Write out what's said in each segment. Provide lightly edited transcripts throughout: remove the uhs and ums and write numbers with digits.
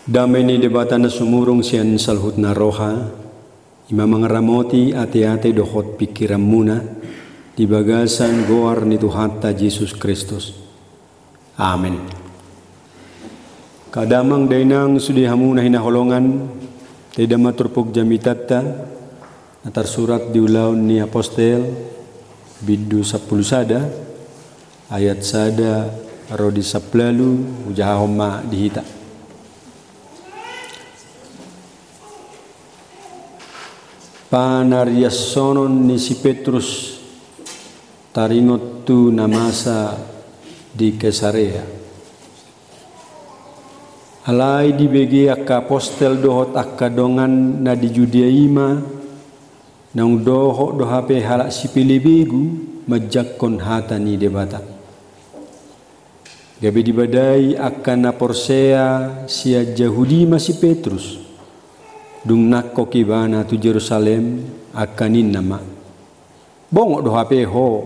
Damai ni debata na sumurong siyan salhut na roha, ima mangaramoti ate-ate dohot pikiran muna, di bagasan goar ni Tuhan ta Yesus Kristus. Amin. Kadamang dainang sudi hamuna hinaholongan, tidak maturpog jamitatta, natar surat di ulaun ni apostel, bidu 10 sada, ayat sada, rodi 10, ujahoma dihita. Panaryasonon ni si Petrus taringot tu namasa di Kesarea. Alai di begi akka apostel dohot akka dongan na di Judea ima nang dohot dohape halak si pilibegu majakon hata ni debata. Gabe di badai akka na porsea sia Yahudi masih Petrus. Dung nakko kibana tu Jerusalem akanin nama bongok do hape ho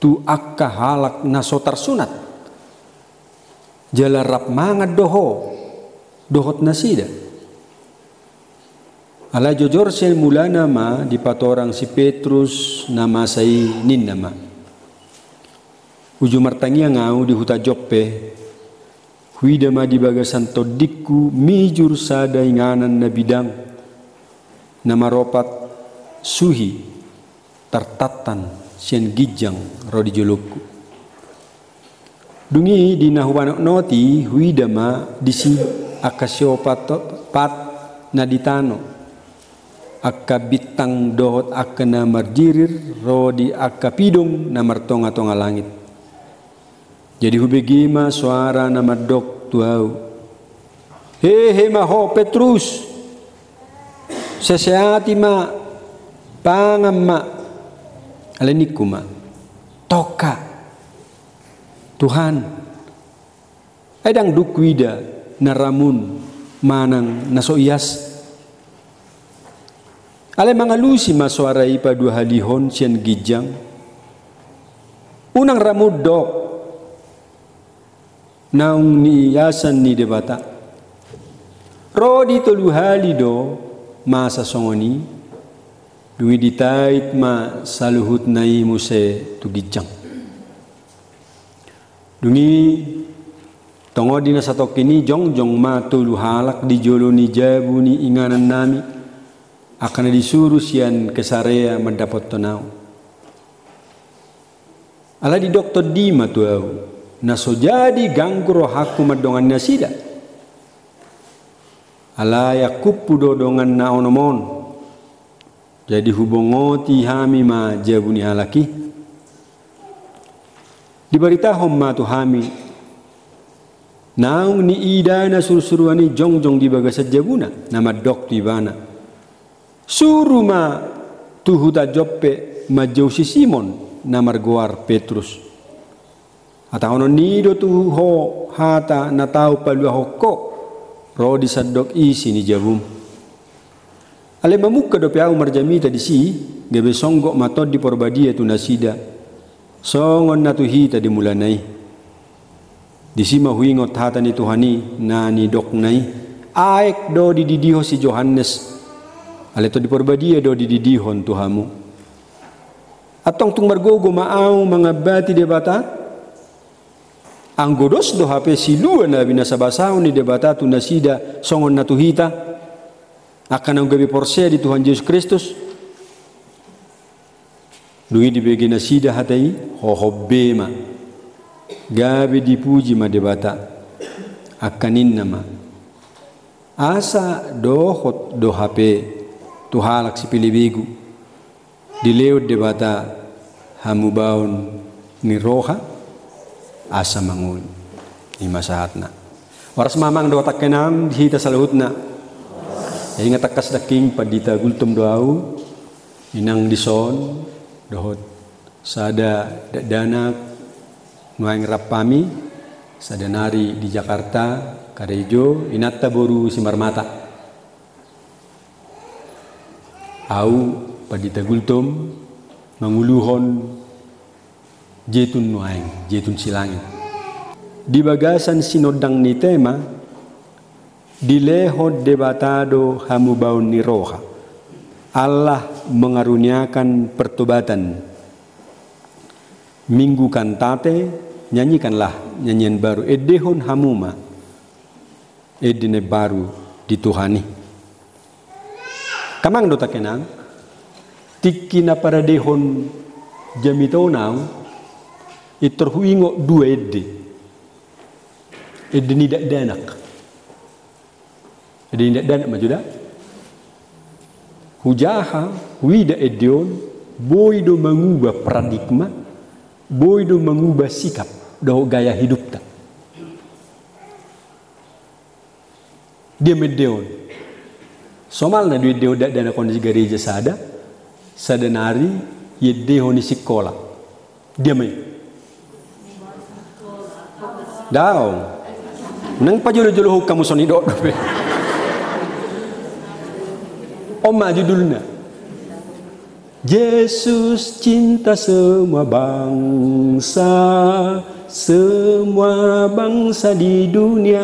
tu akka halak na sotar sunat jalarap mangat doho dohot nasida ala jojor sel mula nama di patorang si Petrus nama sai nin nama ujung martangia ngau di huta Joppe huidama di bagasan todikku mijur sada inganan na bidang nama ropat suhi tertatan sian gijang rodi jolokku dungi di nahuwanok noti huidama disi akasio pat naditano akka bitang dohot akka namar jirir rodi akka pidong namar tonga-tonga langit jadi hubegima suara nama dok tuau hehe maho Petrus seseati ma pangam ma aleniku ma toka Tuhan edang dukwida naramun manang nasoias ale mangalusi masuarai pa dua halihon sian gijang unang ramud dok naung ni yasan ni debata rodi tolu halido masa songoni dungi ditait ma saluhut nai muse tugijang dungi tongo dina satok ini jongjong ma tulu halak di jolo ni jabu ni inganan nami akan disuruh sian Kesarea mendapat tonau ala di dokter di ma tuau naso jadi ganggu rohaku madongan nasida ala yakupu dodongan na onomon jadi hubungoti hami ma jabuni halaki diberita homma tu hami naung ni idana surusuruani jongjong di bagasa jabuna nama dok di bana suruh ma tu huta Joppe ma jausi Simon namar goar Petrus atau nido tu ho hata na tau palua hokko rodi sadok isi ni jabum ale mamuka do piau marjamita di si gebe songgok matod di porbadia tu nasida songon na tu hita di mulanai di si mahuingot hata ni Tuhani na ni dok nai aek do di didiho si Johannes ale to di porbadia do di didihon Tuhamu atong tung margogo maau mangabati debata anggodos do hape silua na binasa basao ni debata tu nasida songon na tuhita akan ang gabi porsea di Tuhan Yesus Kristus dungi di bagi nasida hatai hohobbe ma gabi dipuji ma debata akanin nama asa dohot do hape tu halak si pilibigu di lewat debata hamubaon ni roha asa mangun lima saatna waras mamang do takkenam hita salahutna ingat takas daking padita gultum doau inang dison dohot sada danak nuang rapami sada nari di Jakarta karejo inatta boru simarmata au padita gultum manguluhon jetun nuaing jetun silangit di bagasan sinodang ni tema dilehod debatado hamu baun ni roha. Allah mengaruniakan pertobatan. Minggu kantate, nyanyikanlah nyanyian baru. Edehon hamuma, edine baru dituhani. Kamang dota kenang, tikina para dehon jamitonau, itorhuingo dua ede. Ede nidak danak. Ede nidak danak majuda. Hujaha, wida edion, boy do mengubah paradigma, boy do mengubah sikap, do gaya hidup tak. Dia medeon. Somal na duit deon dak dana kondisi gereja sada nari ye deon di sekolah. Dia mai. Daw. Nang pajolo-jolo kamu soni dok. Oma judulnya Yesus cinta semua bangsa di dunia,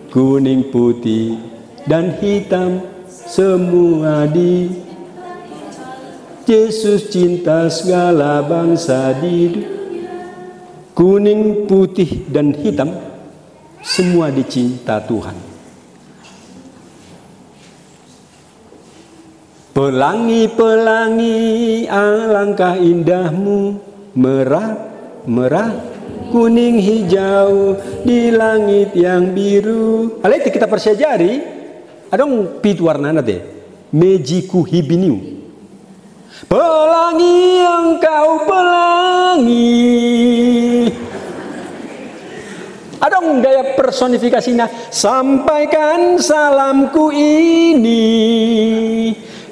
kuning putih dan hitam semua di Yesus cinta segala bangsa di dunia, kuning putih dan hitam semua dicinta Tuhan. Pelangi-pelangi alangkah indahmu, merah, kuning, hijau di langit yang biru. Alai kita persejari, adong pitu warna nate, mejiku hibiniu. Pelangi engkau pelangi. Adong gaya personifikasinya, sampaikan salamku ini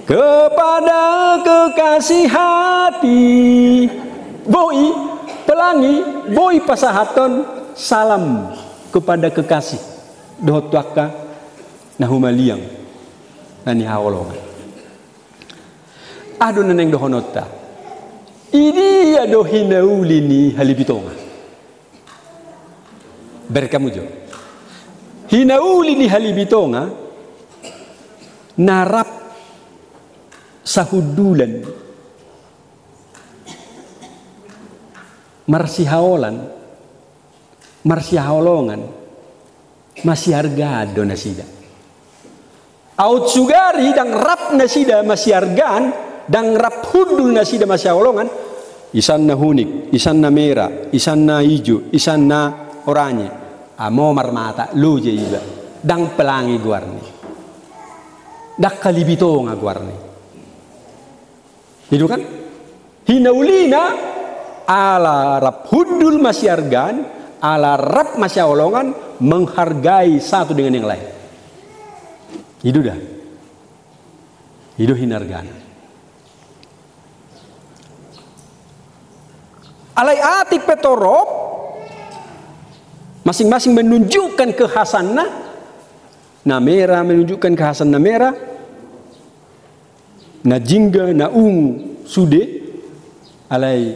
kepada kekasih hati. Boy pelangi, boy pasahaton salam kepada kekasih. Dohotwaka nahumaliang nani hawolongan. Ado neneng dohonota. Ini ado hinaulini halibitonga. Berkamu jo. Hinaulini halibitonga narap sahudulan marsihaolongan masih harga do nasida out sugari dang rap nasida masih hargaan dang rap hudul nasida masih haolongan isan na hunik, isan na merah, isan na hijau, isan na oranye amo marmata loje iba dang pelangi guarni dak kalibito nga guarni. Itu kan hinaulina ala rap hudul masyargan ala rap masyawolongan menghargai satu dengan yang lain. Itu dah. Itu hinargana. Alai atik petorop masing-masing menunjukkan kekhasannya. Namera menunjukkan kekhasan namera. Na jingga na sude alai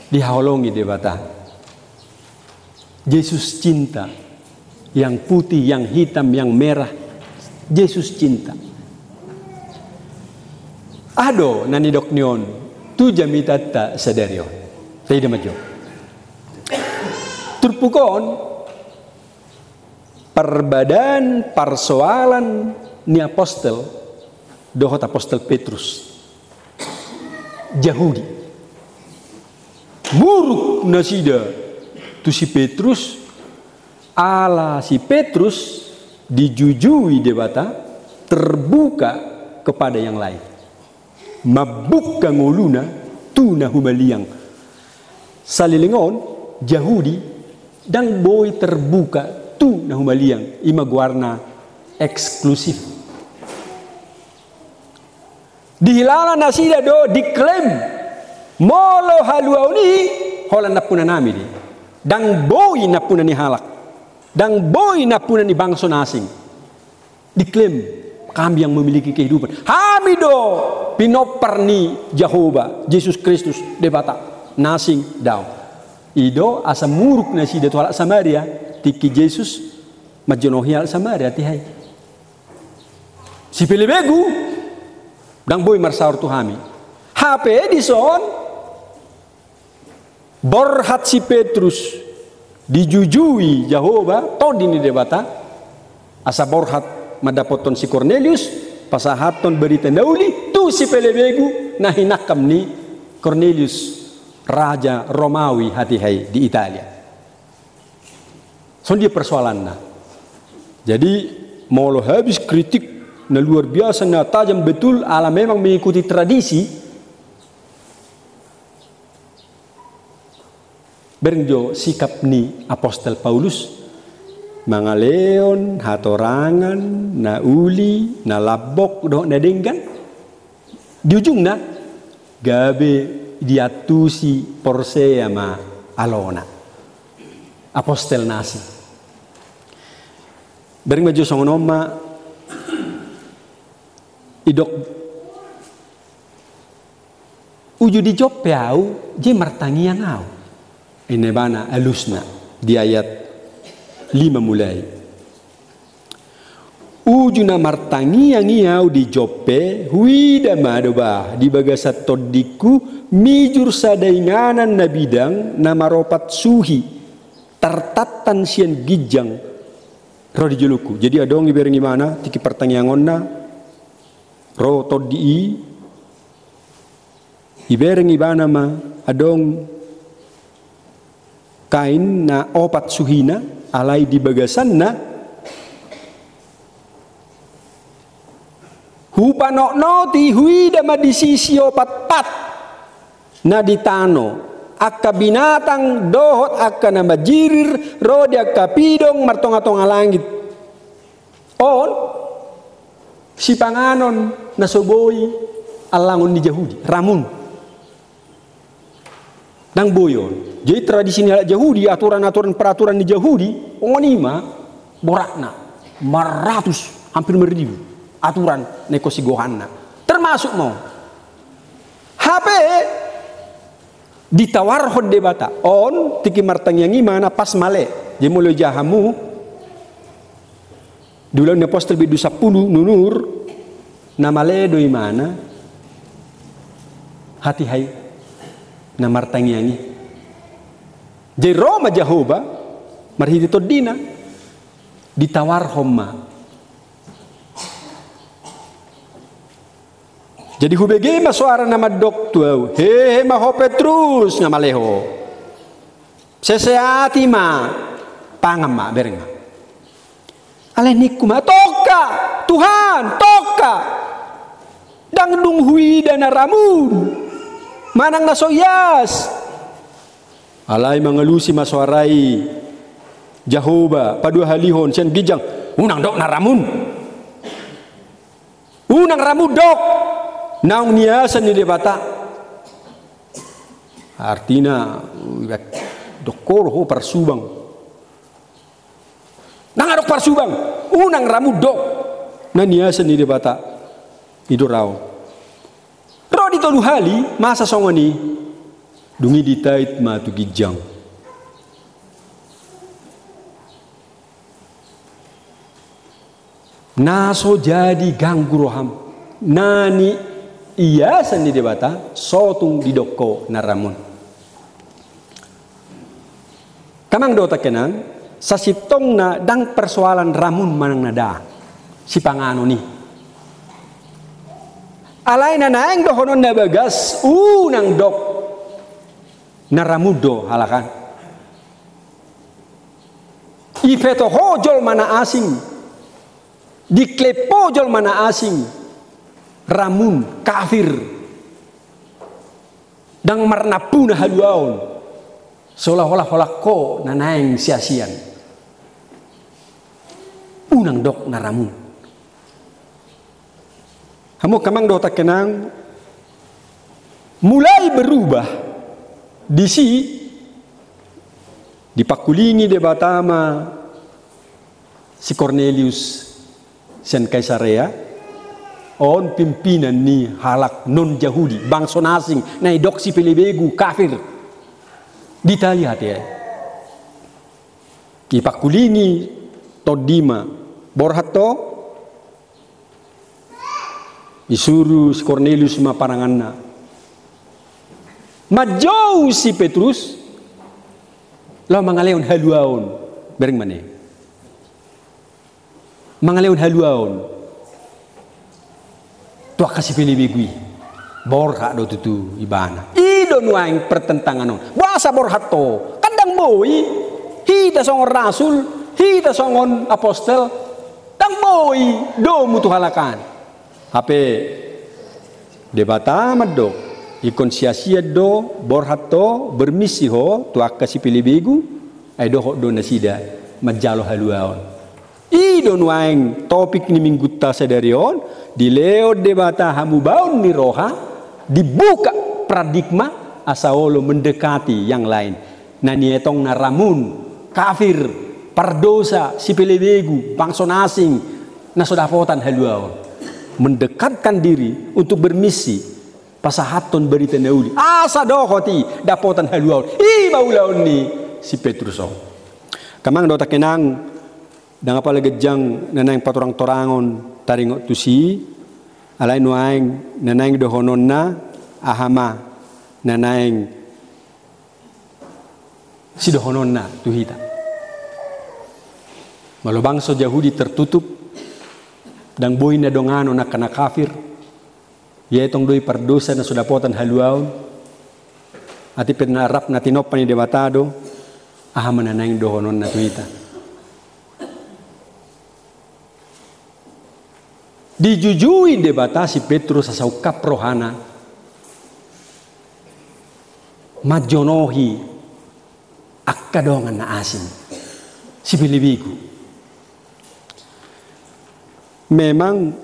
dihaolongi debata. Yesus cinta yang putih, yang hitam, yang merah. Yesus cinta. Ado nani doknion tu jamitata sadario. Tidak majo. Turpukon perbadan persoalan ni apostel dohot apostel Petrus Yahudi buruk nasida tu si Petrus ala si Petrus dijujui debata terbuka kepada yang lain mabuk kangoluna tu nahumaliang salilingon Yahudi dan boy terbuka tu nahumaliang imaguarna eksklusif. Dihilala nasida do diklaim molo haluauni holan napuna nami di dang boy napuna ni halak dang boy napuna ni bangsa nasing diklaim kami yang memiliki kehidupan hamido pinopar ni Jehovah Yesus Kristus debata nasing daw ido asa muruk nasida tu halak Samaria tiki Yesus majonohi al Samaria tihai. Si pelebegu dang boy marsaur tuhami. HP di son borhat si Petrus dijujui Jehovah todini debata asa borhat madapoton si Cornelius pasahaton berita dauli tu si pelebegu nahinakam ni Cornelius raja Romawi hatihai di Italia. So dia persoalannya. Jadi mau lo habis kritik na luar biasa na tajam betul ala memang mengikuti tradisi. Berengjo sikap ni Apostel Paulus mangaleon hatorangan na uli na labok do na denggan di ujung na gabe diatusi porsea ma alona Apostel nasi berengjo songonoma idok uju di joppe au je martangian au ini bana alusna di ayat 5 mulai. Ujuna martangian iau di joppe huida madoba di bagasat todiku mijur sadainganan na bidang na maropat suhi tartatan sian gijang ro di juluku. Jadi adong iberengi mana tiki pertangiangonna ro todii iberengi bana ma adong kain na opat suhina alai di bagasan na hupanok noti huida ma di sisi opat pat na di tano akka binatang dohot akka na majirir rodi akka pidong martonga-tonga langit on si panganon na soboi alangon di Yahudi ramun nang boyon. Jadi tradisi ni Yahudi, aturan-aturan peraturan di Yahudi, ongonima borakna 100 hampir 1000 aturan nekosi gohanna. Termasuk mau HP ditawar hod debata on tiki martangiangi mana pas male. Jadi mulai jahamu dulu ni apostel bidu 10 nunur namale doi mana hati hai na martangiangi jadi Roma Jehovah marhiti todina ditawar homma jadi hubege ma suara nama doktu hehe ma ho Petrus nama leho seseati ma pangam ma berenga ale nikuma toka Tuhan toka dang dung hui dana ramun manang nasoyas alai mengelusi masuarai Jehovah padu halihon sen gijang unang dok naramun unang ramu dok naung niasan ni debata artina dokor ho parsubang nang adok parsubang unang ramu dok na niasan ni debata idorao di tolu hali masa songoni dungi ditait ma tu gijang naso jadi ganggu roham nani iya sandi debata sotung di doko naramun kamang dota kenang sasitong na dang persoalan ramun manang nada si pangano ni alai na naeng dohonon na bagas unang dok naramudo halakan ifeto hojol mana asing diklepojol mana asing ramun kafir dang marnapuna haluaon seolah-olah holako na naeng sia-sian unang dok naramun kamu kamang dota kenang mulai berubah di pakulini debatama si Cornelius sen Kaisarea on pimpinan ni halak non Yahudi bangsa asing na idok si pelebegu kafir di Italia hati Kipakulingi todima borhat to isuru si Cornelius maparanganna majau si Petrus lo mangaleon haluaon bereng mane mangaleon haluaon tu kasih pilih bigui borha do tutu ibana ido nuaing pertentangan on bahasa borhat to kadang boy hita songon rasul hita songon apostel tang boy do mutu halakan hape debata maddo ikon sia-sia do borhat to bermisi ho tu akasi pilih begu ai do do nasida majalo haluaon ido nuaing topik ni minggu ta sadarion di leo debata hamu baun ni roha dibuka paradigma asaolo mendekati yang lain nani etong naramun kafir pardosa si pilih begu bangsa asing nasodapotan haluaon mendekatkan diri untuk bermisi pasahaton berita nauli asa dohoti dapotan haluaun i baulaun ni si Petrus kamang do takenang dang apa legejang nanang patorang torangon taringo tusi alai nuaing nanang dohononna ahama nanang si dohononna tuhita malo bangsa Yahudi tertutup dan boy na dongano na kana kafir ya itong doy pardosa na sudapotan haluaon ati penarap na tinopan ni debatado aha mananaing dohonon na tuita dijujui debata si Petrus sa saukap rohana majonohi akkadongan na asin si Pilibiku memang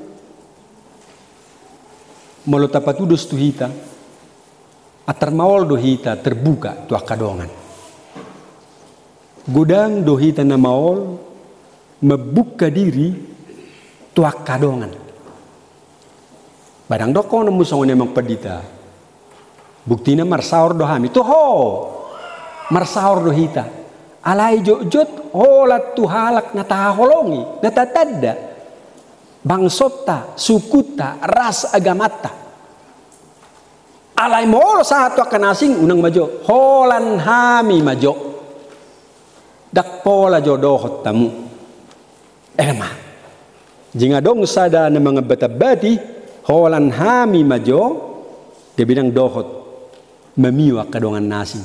molo tapatudos tu hita atar maol do hita terbuka tu akadongan gudang do hita na maol membuka diri tu akadongan barang doko na musongon emang padita buktina marsaur do hami to ho marsaur do hita alai jojot holat tu halak na taholongi na tatadda bangsota, sukuta, ras agamata. Alay mo sa ato akan asing unang majo. Holan hami majo. Dakpola jodohot tamu. Elma. Jinga dong sada na mga batabati. Holan hami majo. Gabinang dohot. Mamiwa kadongan nasing.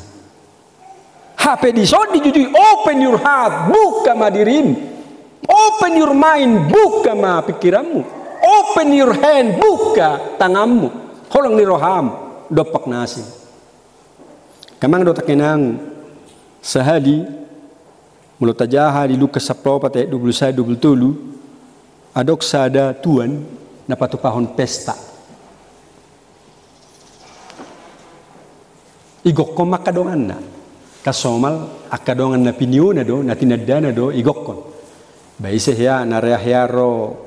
Hape di sod dijujui. Open your heart. Buka madirim. Open your mind, buka ma pikiranmu. Open your hand, buka tanganmu. Holang ni roham, dopak nasi. Kamang do takenang sahadi mulut tajaha di Lukas 10 ayat 21-27 adok sada tuan na patupahon pesta. Igok ko makadongan na. Kasomal akadongan na pinyo na do, na tinadda na do, igok ko. Baise ya nareahiaro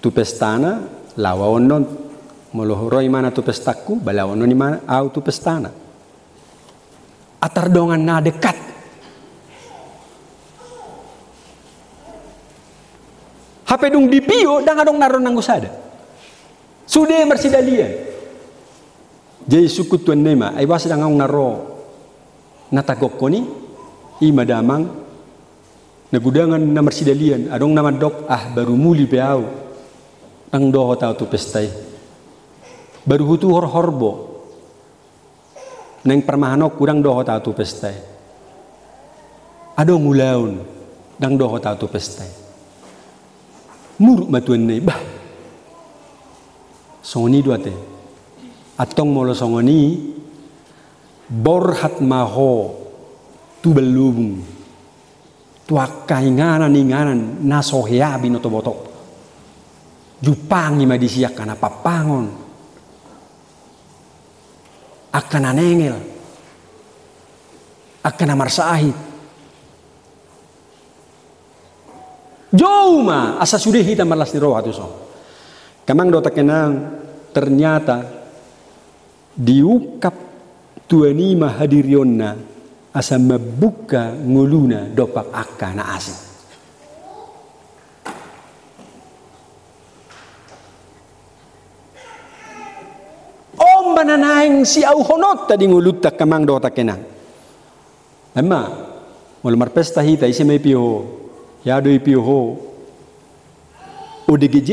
tu pestana lawaonon molohoro imana tu pestaku balawonon imana au tu pestana atardongan na dekat hape dung dipio dang adong naron nang usada sude marsidalian jay suku tuan nema ay was dang ang naro natagok ko ni imadamang nagudangan na marsidalian adong namadok baru muli peau ang doho tao tu pestay baru hutu horbo nang permahanok kurang doho tao tu pestay adong ulaun dang doho tao tu pestay muruk matuan na iba songoni duate atong molo songoni borhat maho tu belubung tuak kainganan nasoheabi no tobotok jupangi madisiak kana papangon akan anengel akan amarsahid jauh ma asa sudah hita malas ni roh atu so kamang do takenang ternyata diukap tuanima hadirionna asa mabuka nguluna dopak akka na asing. Om bananaing si au honot tadi ngulut tak kamang dota kenang. Emma mul marpesta hita isi mai piho ya do piho ODGJ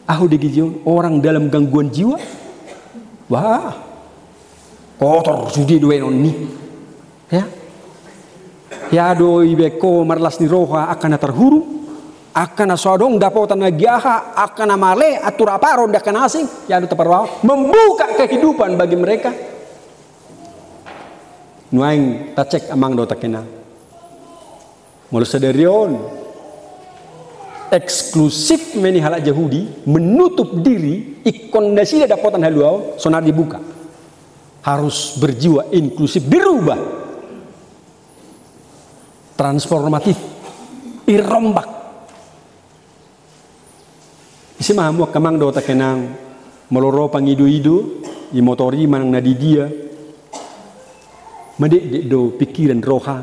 ODGJ orang dalam gangguan jiwa. Wah kotor sudi dua noni ya do ibeko marlas ni roha akan terhuru akan asodong dapotan nagiaha akan amale atur aparon dakan asing ya do teparwa membuka kehidupan bagi mereka nuaing tacek amang do takena mulu sadarion eksklusif meni halak Yahudi menutup diri ikondasi dapotan haluau sonar dibuka harus berjiwa inklusif dirubah transformatif irombak isi mahamu kamang do takenang meloro pangidu-idu imotori manang nadi dia medek do pikiran roha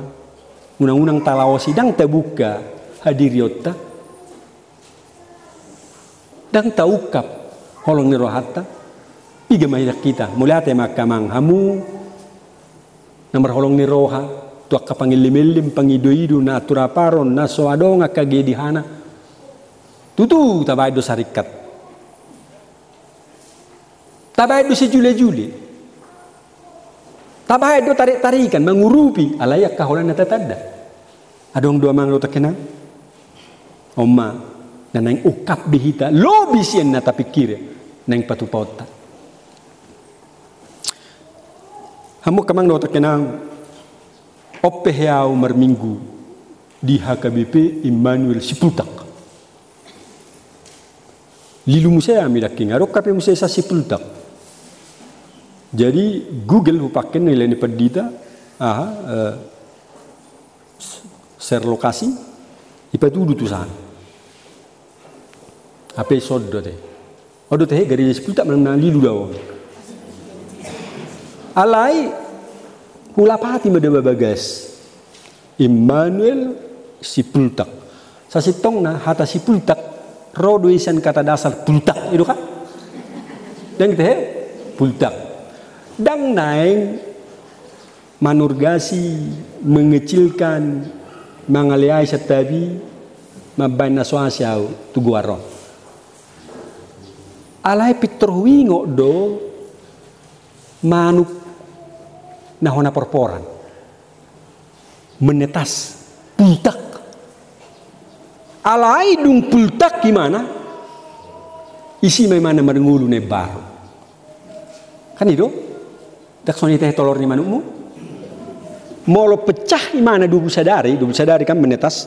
unang-unang talawa sidang terbuka hadiriota dan taukap holong ni rohata piga mahidak kita mulai ate makamang hamu namar holong ni roha tuak kapangilimelim pangidu-idu na aturaparon na soadong akagedihana tutu tabay do sarikat tabay do si jule-jule tabay do tarik-tarikan mengurupi alayak kaholan na tatada adong dua mang lo takenang omma na nang ukap bihita lobi siyan na tapikir nang patupauta hamu kamang lo takenang opeheau marminggu di HKBP Immanuel Sipultak lilu musaya midaking arok kape musaya sa Sipultak jadi Google hupaken nilai ni perdita share lokasi ipatudu tusan apa sodo teh odo teh gari Sipultak menang lilu daw alai hulapati madaba bagas Immanuel Sipultak sasitong na hata Sipultak rodo isan kata dasar pultak itu kan dan kita pultak dan naik manurgasi mengecilkan mangaliai setabi mabana soasiau tuguaron alai pitorwingo do manuk nahona porporan menetas pultak alai dung pultak gimana isi mana merengulu ne baru kan itu dak soni teh tolor ni manukmu molo pecah gimana dubu sadari kan menetas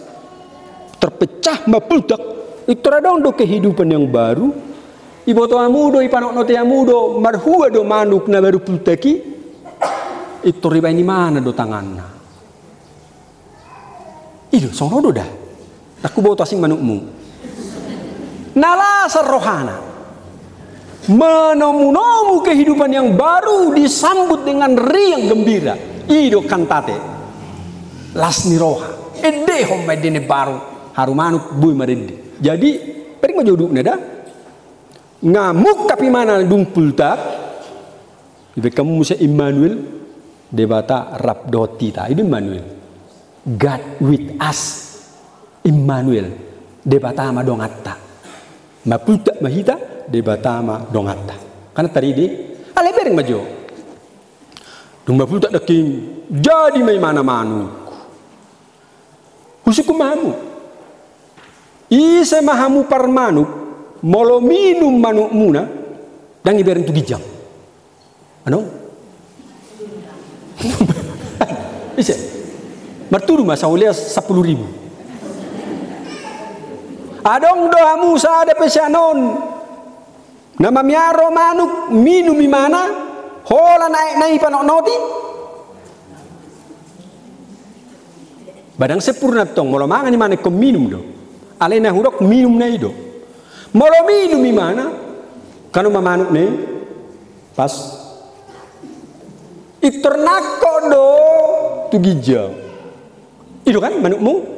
terpecah ma pultak itu radong do kehidupan yang baru iboto amudo ipanok note amudo marhua do manuk na baru pultaki itu riba ini mana do tanganna itu sono do dah aku bawa tasing manukmu nalasar rohana menomu kehidupan yang baru disambut dengan riang gembira ido kantate lasni roha ede homedene baru haru manuk bui marede jadi pering majoduk nada ngamuk tapi mana dung pultak ibe kamu musa Immanuel debata rabdoti ta itu Immanuel God with us Immanuel debatama dongatta mapulta mahita debatama dongatta karena tadi di ale bereng majo dung mapulta daking jadi mai mana manuk husuku mamu ise mahamu par manuk molo minum manuk muna dan ibereng tu gijam ano ise marturu masa ulia 10.000 adong doa Musa ada pesanon nama miaro manuk minum mana hola naik panok noti badang sepurna tong molo mangan di mana ko minum do alena hurok minum nai do molo minum mana kanu manuk ne pas iternako do tu gija. Itu kan manukmu?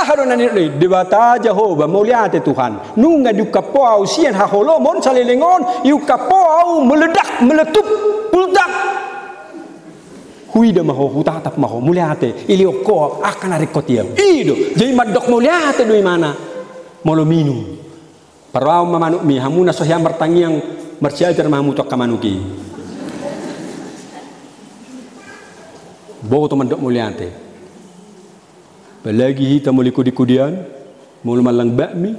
Haron nani debata Jehovah muliate Tuhan. Nunga du kapau sian ha holomon salilingon yu kapau meledak meletup puldak. Huida maho hutatap maho muliate ili oko akan ari kotiam. Ido jadi madok muliate do mana? Molo minum. Parau mamanuk mi hamuna sohya martangiang marciajar mamutok kamanuki. Bawa teman dok muliate. Belagi hita muli kudi-kudian, mulu malang bakmi,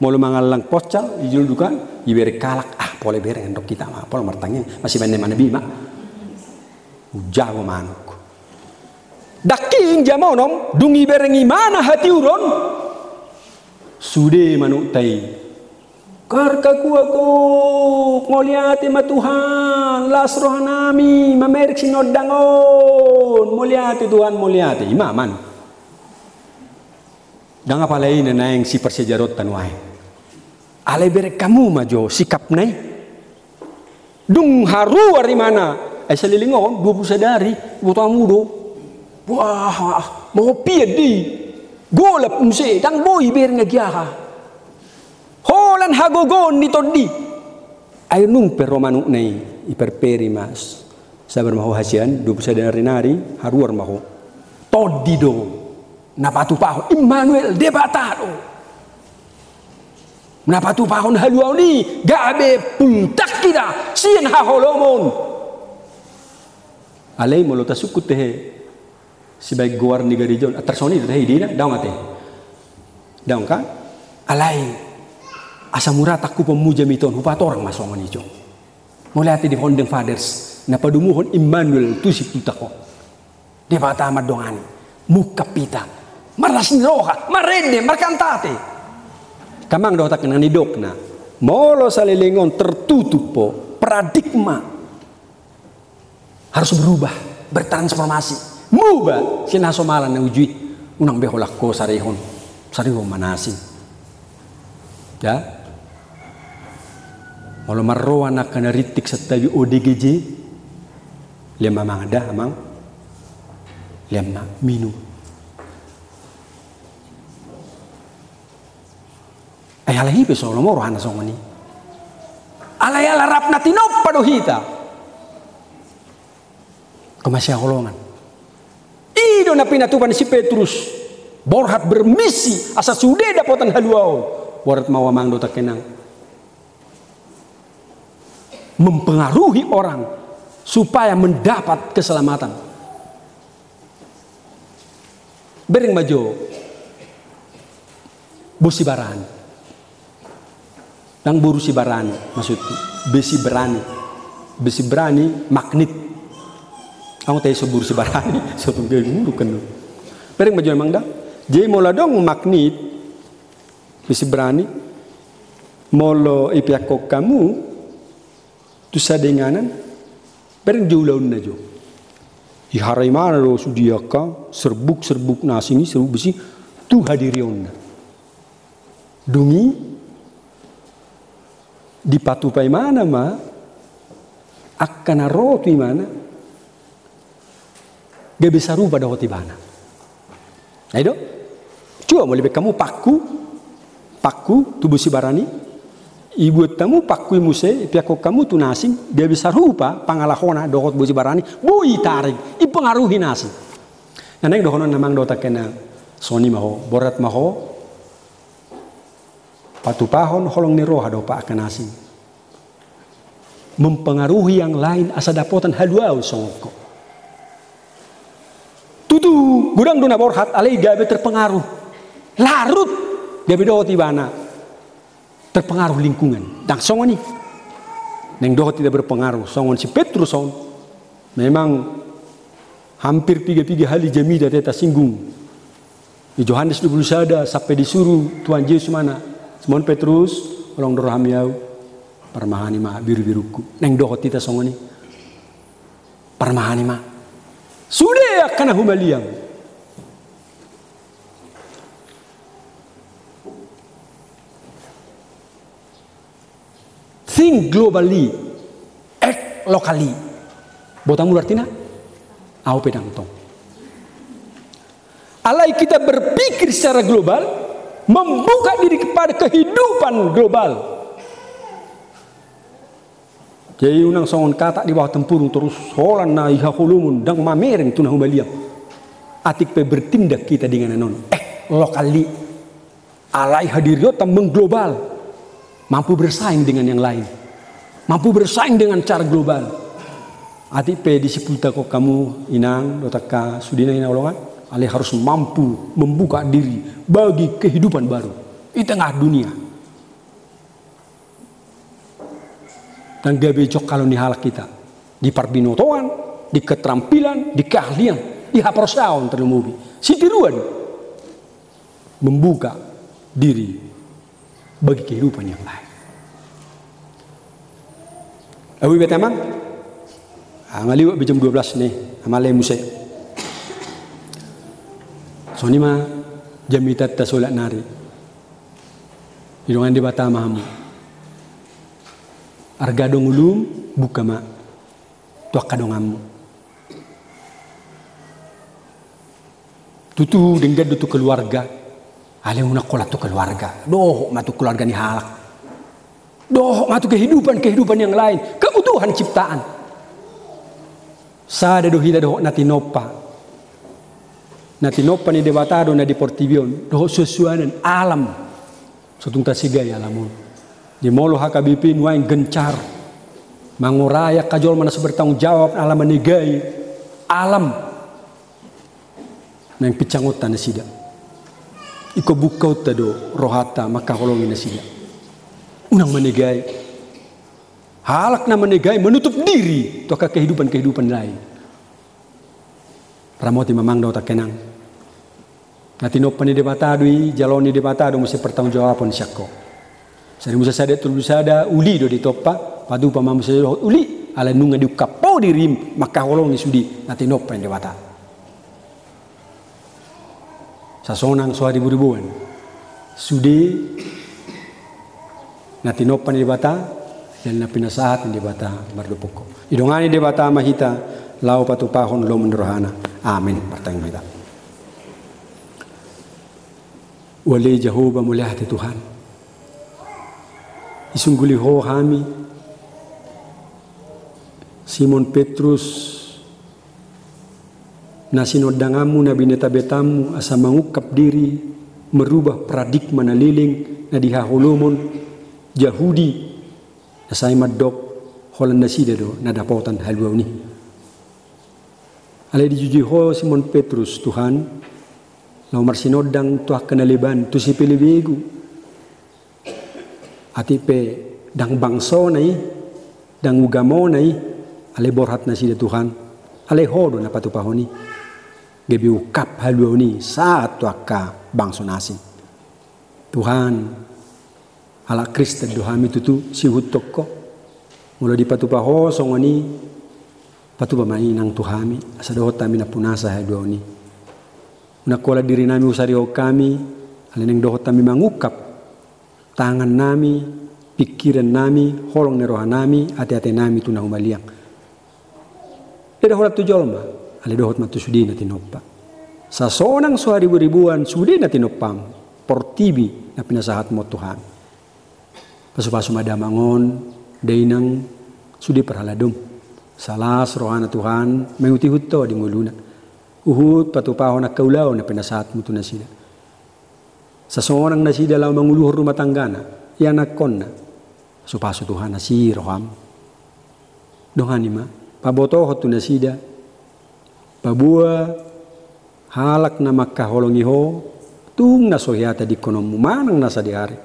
mulu mangalang pocal, ijul dukan, iberi kalak, pole bere endok kita mah, pole martangnya masih mana bima, jago manuk. Daking jamonom, dungi berengi mana hati uron, sude manuk tai. Karkaku aku muliati ma Tuhan, las rohanami, mamerik sinodangon, muliati Tuhan muliati, imaman. Dan apa lain yang si persejarot tanuai. Ale bere kamu majo sikap nai. Dung haru dari mana? Selilingon 20 sadari, buta mudo. Wah, mau piedi. Golap umse, dang boy bere ngagiaha. Holan hagogon ni todi. Ayo nung peromanu nai iperperi mas. Sabar maho hasian 20 sadari nari haruar maho. Todi do. Napatu pahon Immanuel debatado. Napatu pahon haluau ni gabe puntak kita sien ha holomon. Alai molota sukut teh sebagai guar ni garijon atersoni teh dina daung ate. Daung kan? Alai asamura takku pemuja miton hupat orang masongan ijo. Mulai ate di Founding Fathers napadumuhon Immanuel tu si putako. Debata amat dongani muka pita. Maras roha, marende, markantate. Kamang daw tak nanidok na. Molo salilingon tertutup po, paradigma harus berubah, bertransformasi. Mubah sinasomalan na ujui unang beholak ko sarihon manasi. Ya. Molo marroa na kanaritik sa tayo ODGJ. Lema mangada amang lema minu. Ayalahi pe solo moro hana songoni. Alayala rap na tinop padohita. Kemasya holongan. Ido na pinatupan si Petrus. Borhat bermisi asa sude dapotan haluau. Borat mawamang do takenang. Mempengaruhi orang supaya mendapat keselamatan. Bering majo. Busi baran. Nang buru si barani maksudku besi berani magnet kamu tahu so buru si barani so tunggu guru kan pereng baju emang dah jadi mola dong magnet besi berani molo ipiakok kamu tu sadenganan pereng jauh na jo iharai mana lo sudiaka serbuk nasi ini serbuk besi tu hadirion dungi di patupai mana ma akan rotu mana gak bisa rubah dah hoti bana. Nah itu coba mau lebih kamu paku tubuh si barani ibu tamu paku muse pihak kamu tu nasi dia bisa rubah pangalahona dohot busi barani bui tarik ipengaruhi nasi. Nah nek dohonon namang do takena soni maho borat maho patu pahon holong ni roha do pak akanasi mempengaruhi yang lain asa dapotan haluau songko tutu gudang dona borhat alai gabe terpengaruh larut gabe do tibana terpengaruh lingkungan dan songon ni neng do tidak berpengaruh songon si Petrus son memang hampir tiga hali jamida teta singgung di Yohanes 21 sampai disuruh Tuhan Yesus mana Simon Petrus, orang dorham yau, permahani ma biru-biruku, neng dohot kita songoni, permahani ma, sudah akan humaliang. Think globally, act locally. Botamu artinya? Au pedang tong. Alai kita berpikir secara global, membuka diri kepada kehidupan global. Jadi unang songon kata di bawah tempurung terus holan na iha hulumun dang mamereng tunah humaliang. Atik pe bertindak kita dengan non. Lokali. Alai hadiriota mengglobal. Mampu bersaing dengan yang lain. Mampu bersaing dengan cara global. Atik pe disipulta kok kamu inang dotaka sudina ina olongan. Ale harus mampu membuka diri bagi kehidupan baru di tengah dunia. Dan gak becok kalau di hal kita, di parbinotoan, di keterampilan, di keahlian, di haprosaun terlumubi. Sitiruan membuka diri bagi kehidupan yang lain. Awi betamang, ngaliwak jam 12 nih, amalai musik. So ni ma jamitat ta solat nari. Hidungan di bata mahamu. Arga dong ulum buka ma. Tuak kadongamu. Tutu dengan tutu keluarga. Ale una kolat tu keluarga. Doh matu keluarga ni halak. Doh matu kehidupan yang lain. Kebutuhan ciptaan. Sada doh hida doh nati nopa. Nati nopa ni debatado na deportivion doh sesuanan alam sotung tasigay alamun di molo hakabipin wain gencar manguraya kajol mana bertanggung jawab alam menegay alam nang picangot na sida iko bukaw ta do rohata makakolongin na sida unang menegay halak na menegay menutup diri to ka kehidupan lain ramoti mamang daw ta kenang. Nati nopa ni debatado jaloni debatado mesti pertanggungjawaban syakko. Sari musa sada tulus sada uli do ditopa padu pamam sada uli ala nunga di kapo dirim maka holong ni sudi nati nopa ni debata. Sasonang soa ribu-ribuan. Sudi nati nopa ni debata dan na pinasahat ni debata bardopoko. Idongani debata mahita lau patupahon lo menrohana. Amin. Pertanyaan kita. Wale Jehovah mulai hati Tuhan. Isungguli ho kami Simon Petrus na sinodangamu na binatabetamu asa mangukap diri merubah paradigma na liling na dihahulumon Yahudi na say madok holan na sida do na dapotan halwaw ni. Alay di juji ho Simon Petrus Tuhan nomor sinodang tuah kenaliban tu si pilibegu atipe dang bangso nai dang ugamo nai ale borhat na sida Tuhan ale hodo na patupahoni gebi ukap haluoni saat tuah ka bangso nasi Tuhan ala Kristen dohami tutu si hutoko mula di patupaho songoni patupamai nang tuhami asa dohot tami na punasa haluoni nakola diri nami usari ho kami aleneng dohot kami mangukap tangan nami pikiran nami holong ne roha nami ate-ate nami tunah umaliang deda holat tu jolma ale dohot matu sudi na tinoppa sasonang so ribu-ribuan sudi na tinoppam portibi na pinasahat mo Tuhan pasu-pasu madamangon dainang sudi perhaladum salas rohana Tuhan menguti hutto di muluna uhud patupaho na kaulaw na pinasahat mo ito na sila. Sa sonang na sila lang manguluhor rumah tangga na, yan nakon na. Supaso Tuhan na si roham. Dohani ma, pabotohot to na sila. Pabua, halak na makaholong iho, tung nasohyata di konom manang nasa dihari.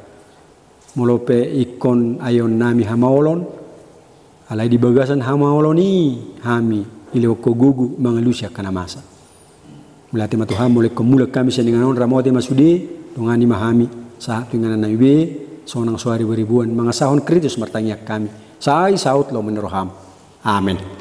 Molope ikon ayon nami hamaolon, alay di bagasan hamaolon ni, hami, iliw ko gugu, mga lusya kanamasa. Mulati matuhan mulai kemulak kami seninganon ramote masudi dongani mahami saat dengan naibe sonang suari beribuan mga sahon kritis martangyak kami sai saut lo meneroham amin.